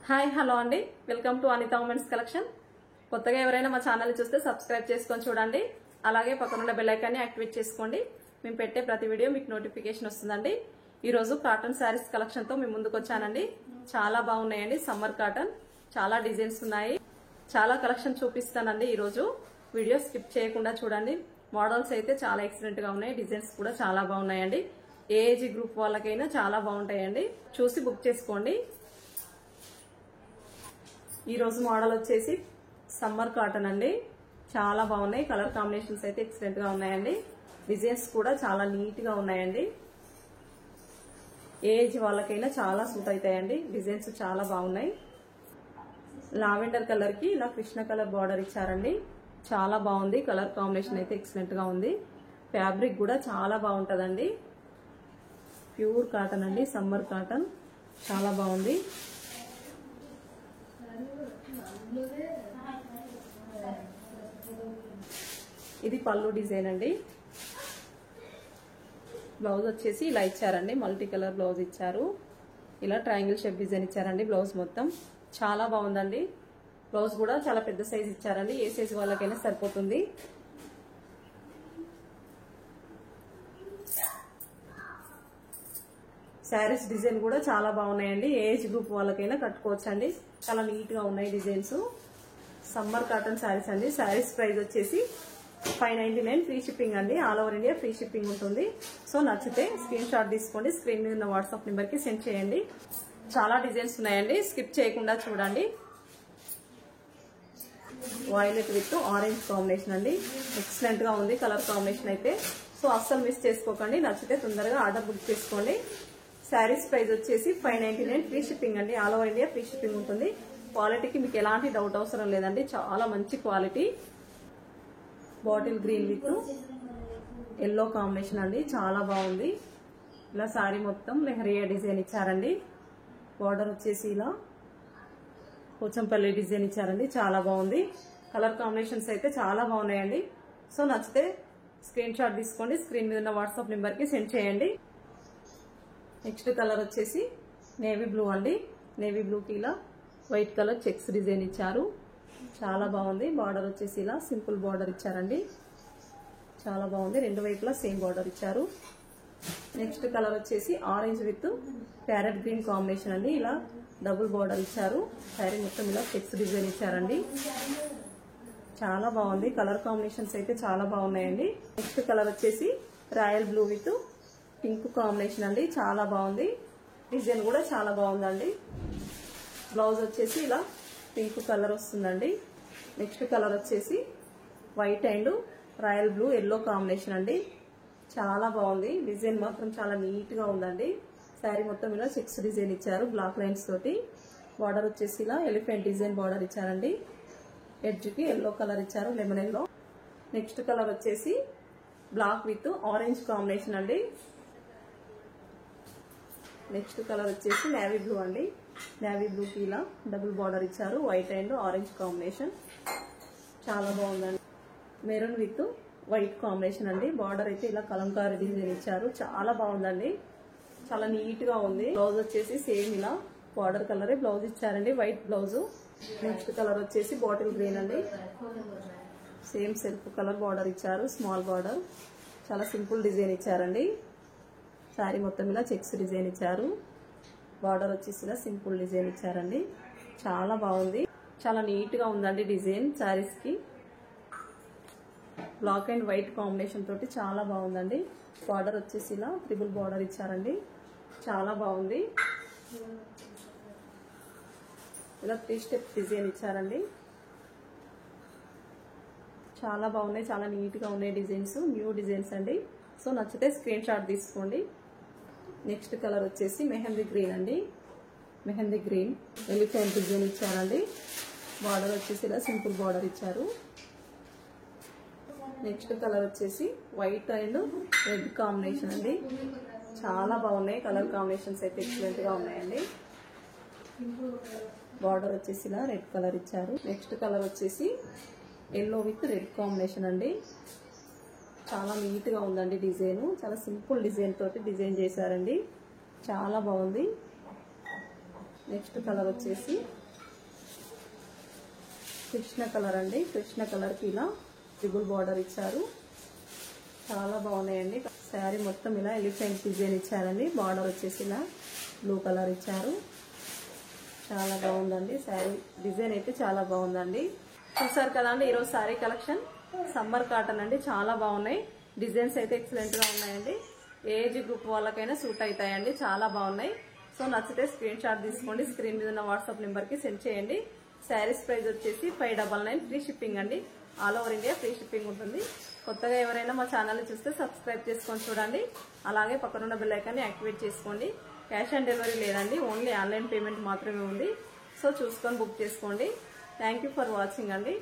Hi hello అండి, welcome to Anita women's collection. కొత్తగా ఎవరైనా మా ఛానల్ చూస్తే సబ్స్క్రైబ్ చేసుకొని చూడండి. అలాగే పక్కనున్న బెల్ ఐకాన్ని యాక్టివేట్ చేసుకోండి. మేము పెట్టే ప్రతి వీడియో మీకు నోటిఫికేషన్ వస్తుందండి. ఈ రోజు కాటన్ శారీస్ కలెక్షన్ తో మేము ముందుకు వచ్చానండి. చాలా బాగున్నాయండి. సమ్మర్ కాటన్ చాలా డిజైన్స్ ఉన్నాయి. చాలా కలెక్షన్ చూపిస్తానండి. ఈ రోజు వీడియో స్కిప్ చేయకుండా చూడండి. మోడల్స్ అయితే చాలా ఎక్సలెంట్ గా ఉన్నాయి. డిజైన్స్ కూడా చాలా బాగున్నాయండి. ఏ ఏజ్ గ్రూప్ వాళ్ళకైనా చాలా బాగుంటాయండి. చూసి బుక్ చేసుకోండి. ఈ రోజు మోడల్ వచ్చేసి సమ్మర్ కాటన్ అండి. చాలా బాగున్నాయి. కలర్ కాంబినేషన్స్ అయితే ఎక్సలెంట్ గా ఉన్నాయండి. డిజైన్స్ కూడా చాలా నీట్ గా ఉన్నాయండి. ఏజ్ వాళ్ళకైనా చాలా సూట్ అవుతాయండి. డిజైన్స్ చాలా బాగున్నాయి. లావెండర్ కలర్ కి ఇలా కృష్ణ కలర్ బార్డర్ ఇచ్చారండి. చాలా బాగుంది. కలర్ కాంబినేషన్ అయితే ఎక్సలెంట్ గా ఉంది. ఫ్యాబ్రిక్ కూడా చాలా బాగుంటదండి. ప్యూర్ కాటన్ అండి. సమ్మర్ కాటన్ చాలా బాగుంది. ఇది పళ్ళు డిజైన్ అండి. బ్లౌజ్ వచ్చేసి ఇలా ఇచ్చారండి. మల్టీ కలర్ బ్లౌజ్ ఇచ్చారు. ఇలా ట్రయాంగిల్ షేప్ డిజైన్ ఇచ్చారండి. బ్లౌజ్ మొత్తం చాలా బాగుందండి. బ్లౌజ్ కూడా చాలా పెద్ద సైజ్ ఇచ్చారండి. ఏ సైజ్ వాళ్ళకైనా సరిపోతుంది. శారీస్ డిజైన్ కూడా చాలా బాగున్నాయండి. ఏజ్ గ్రూప్ వాళ్ళకైనా కట్టుకోవచ్చండి. చాలా నీట్ గా ఉన్నాయి డిజైన్స్. సమ్మర్ కాటన్ శారీస్ అండి. శారీస్ ప్రైస్ వచ్చేసి 599 ఫ్రీ షిప్పింగ్ అండి. All over India free shipping ఉంటుంది. సో నచ్చితే స్క్రీన్ షాట్ తీసుకోండి. స్క్రీన్ మీద ఉన్న వాట్సాప్ నెంబర్ కి సెండ్ చేయండి. చాలా డిజైన్స్ ఉన్నాయండి. స్కిప్ చేయకుండా చూడండి. వైలెట్ విత్ ఆరెంజ్ కాంబినేషన్ అండి. ఎక్సలెంట్ గా ఉంది కలర్ కాంబినేషన్ అయితే. సో అస్సలు మిస్ చేసుకోకండి. నచ్చితే తొందరగా ఆర్డర్ బుక్ చేసుకోండి. శారీస్ ప్రైస్ వచ్చేసి 599 ఫ్రీ షిప్పింగ్ అండి. All over India free shipping ఉంటుంది. క్వాలిటీకి మీకు ఎలాంటి డౌట్ అవసరం లేదండి. చాలా మంచి quality. Bottle green with yellow combination అండి. చాలా బాగుంది. ఇలా శారీ మొత్తం లెహరియా డిజైన్ ఇచ్చారండి. బార్డర్ వచ్చేసి ఇలా పోచంపల్లి డిజైన్ ఇచ్చారండి. చాలా బాగుంది. కలర్ కాంబినేషన్స్ అయితే చాలా బాగున్నాయండి. సో నచ్చితే స్క్రీన్ షాట్ తీసుకోండి. స్క్రీన్ మీద ఉన్న వాట్సాప్ నెంబర్ కి సెండ్ చేయండి. నెక్స్ట్ కలర్ వచ్చేసి నేవీ బ్లూ అండి. నేవీ బ్లూకి ఇలా వైట్ కలర్ చెక్స్ డిజైన్ ఇచ్చారు. చాలా బాగుంది. బార్డర్ వచ్చేసి ఇలా సింపుల్ బార్డర్ ఇచ్చారండి. చాలా బాగుంది. రెండు వైపులా సేమ్ బార్డర్ ఇచ్చారు. నెక్స్ట్ కలర్ వచ్చేసి orange with parrot green combination అండి. ఇలా డబుల్ బార్డర్ ఇచ్చారు. శారీ మొత్తం ఇలా చెక్స్ డిజైన్ ఇచ్చారండి. చాలా బాగుంది. కలర్ కాంబినేషన్స్ అయితే చాలా బాగున్నాయండి. నెక్స్ట్ కలర్ వచ్చేసి royal blue with pink combination అండి. చాలా బాగుంది. డిజైన్ కూడా చాలా బాగుందండి. బ్లౌజ్ వచ్చేసి ఇలా పింక్ కలర్ వస్తుందండి. నెక్స్ట్ కలర్ వచ్చేసి white and royal blue yellow combination అండి. చాలా బాగుంది. డిజైన్ మాత్రం చాలా నీట్ గా ఉందండి. శారీ మొత్తం ఇలా చెక్స్ డిజైన్ ఇచ్చారు బ్లాక్ లైన్స్ తోటి. బార్డర్ వచ్చేసి ఇలా ఎలిఫెంట్ డిజైన్ బార్డర్ ఇచ్చారండి. ఎడ్జ్ కి ఎల్లో కలర్ ఇచ్చారు, లెమన్ ఎల్లో. నెక్స్ట్ కలర్ వచ్చేసి బ్లాక్ విత్ ఆరెంజ్ కాంబినేషన్ అండి. నెక్స్ట్ కలర్ వచ్చేసి నేవీ బ్లూ అండి. నేవీ బ్లూకి ఇలా డబుల్ బార్డర్ ఇచ్చారు. వైట్ అండ్ ఆరెంజ్ కాంబినేషన్ చాలా బాగుందండి. మెరూన్ విత్ వైట్ కాంబినేషన్ అండి. బార్డర్ అయితే ఇలా కలంకారీ డిజైన్ ఇచ్చారు. చాలా బాగుందండి. చాలా నీట్ గా ఉంది. బ్లౌజ్ వచ్చేసి సేమ్ ఇలా బార్డర్ కలరే బ్లౌజ్ ఇచ్చారండి. White blouse. నెక్స్ట్ కలర్ వచ్చేసి బాటిల్ గ్రీన్ అండి. సేమ్ సెల్ఫ్ కలర్ బార్డర్ ఇచ్చారు. Small border. చాలా సింపుల్ డిజైన్ ఇచ్చారండి. శారీ మొత్తం ఇలా చెక్స్ డిజైన్ ఇచ్చారు. బార్డర్ వచ్చేసి ఇలా సింపుల్ డిజైన్ ఇచ్చారండి. చాలా బాగుంది. చాలా నీట్ గా ఉందండి డిజైన్. శారీస్ కి బ్లాక్ అండ్ వైట్ కాంబినేషన్ తోటి చాలా బాగుందండి. బార్డర్ వచ్చేసి ఇలా ట్రిపుల్ బార్డర్ ఇచ్చారండి. చాలా బాగుంది. ఇలా 3 స్టెప్ డిజైన్ ఇచ్చారండి. చాలా బాగున్నాయి. చాలా నీట్ గా ఉన్నాయి డిజైన్స్. న్యూ డిజైన్స్ అండి. సో నచ్చితే స్క్రీన్ షాట్ తీసుకోండి. నెక్స్ట్ కలర్ వచ్చేసి మెహందీ గ్రీన్ అండి. మెహందీ గ్రీన్ ఎలిఫెంట్ డిజైన్ ఇచ్చారండి. బార్డర్ వచ్చేసి ఇలా సింపుల్ బార్డర్ ఇచ్చారు. నెక్స్ట్ కలర్ వచ్చేసి వైట్ అండ్ రెడ్ కాంబినేషన్ అండి. చాలా బాగున్నాయి. కలర్ కాంబినేషన్స్ అయితే ఎక్సలెంట్ గా ఉన్నాయండి. బార్డర్ వచ్చేసి ఇలా రెడ్ కలర్ ఇచ్చారు. నెక్స్ట్ కలర్ వచ్చేసి ఎల్లో విత్ రెడ్ కాంబినేషన్ అండి. చాలా నీట్ గా ఉందండి డిజైన్. చాలా సింపుల్ డిజైన్ తోటి డిజైన్ చేశారండి. చాలా బాగుంది. నెక్స్ట్ కలర్ వచ్చేసి కృష్ణ కలర్ అండి. కృష్ణ కలర్ కి ఇలా ట్రిబుల్ బార్డర్ ఇచ్చారు. చాలా బాగున్నాయండి. శారీ మొత్తం ఇలా ఎలిఫెంట్ డిజైన్ ఇచ్చారండి. బార్డర్ వచ్చేసి ఇలా బ్లూ కలర్ ఇచ్చారు. చాలా బాగుందండి. శారీ డిజైన్ అయితే చాలా బాగుందండి. చూసారు కదా అండి ఈరోజు శారీ కలెక్షన్. సమ్మర్ కాటన్ అండి. చాలా బాగున్నాయి. డిజైన్స్ అయితే ఎక్సలెంట్ గా ఉన్నాయండి. ఏజ్ గ్రూప్ వాళ్ళకైనా సూట్ అవుతాయండి. చాలా బాగున్నాయి. సో నచ్చితే స్క్రీన్ షాట్ తీసుకోండి. స్క్రీన్ మీద ఉన్న వాట్సాప్ నెంబర్ కి సెండ్ చేయండి. శారీస్ ప్రైస్ వచ్చేసి 599 ఫ్రీ షిప్పింగ్ అండి. All over India free shipping ఉంటుంది. కొత్తగా ఎవరైనా మా ఛానల్ చూస్తే సబ్స్క్రైబ్ చేసుకొని చూడండి. అలాగే పక్కనున్న బెల్ ఐకాన్ని యాక్టివేట్ చేసుకోండి. క్యాష్ ఆన్ డెలివరీ లేదండి. ఓన్లీ ఆన్లైన్ పేమెంట్ మాత్రమే ఉంది. సో చూసుకొని బుక్ చేసుకోండి. థ్యాంక్ యూ ఫర్ వాచింగ్ అండి.